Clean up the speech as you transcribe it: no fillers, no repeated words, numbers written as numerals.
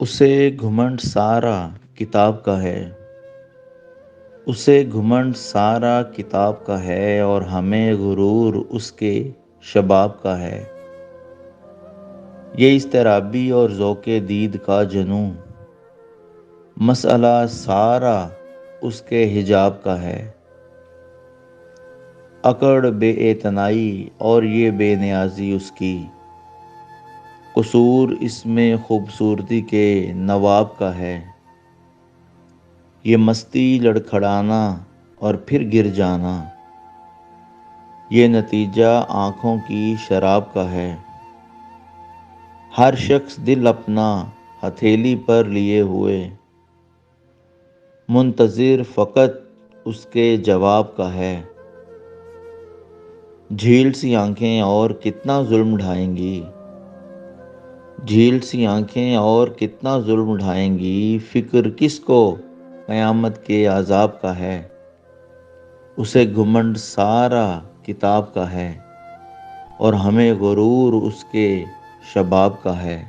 اسے گھمنڈ سارا کتاب کا ہے، اسے گھمنڈ سارا کتاب کا ہے، اور ہمیں غرور اس کے شباب کا ہے۔ یہ اضطرابی اور ذوق دید کا جنوں، مسئلہ سارا اس کے حجاب کا ہے۔ اکڑ بے اعتنائی اور یہ بے نیازی اس کی، قصور اس میں خوبصورتی کے نواب کا ہے۔ یہ مستی لڑکھڑانا اور پھر گر جانا، یہ نتیجہ آنکھوں کی شراب کا ہے۔ ہر شخص دل اپنا ہتھیلی پر لیے ہوئے، منتظر فقط اس کے جواب کا ہے۔ جھیل سی آنکھیں اور کتنا ظلم ڈھائیں گی، جھیل سی آنکھیں اور کتنا ظلم ڈھائیں گی، فکر کس کو قیامت کے عذاب کا ہے۔ اسے گھمنڈ سارا کتاب کا ہے، اور ہمیں غرور اس کے شباب کا ہے۔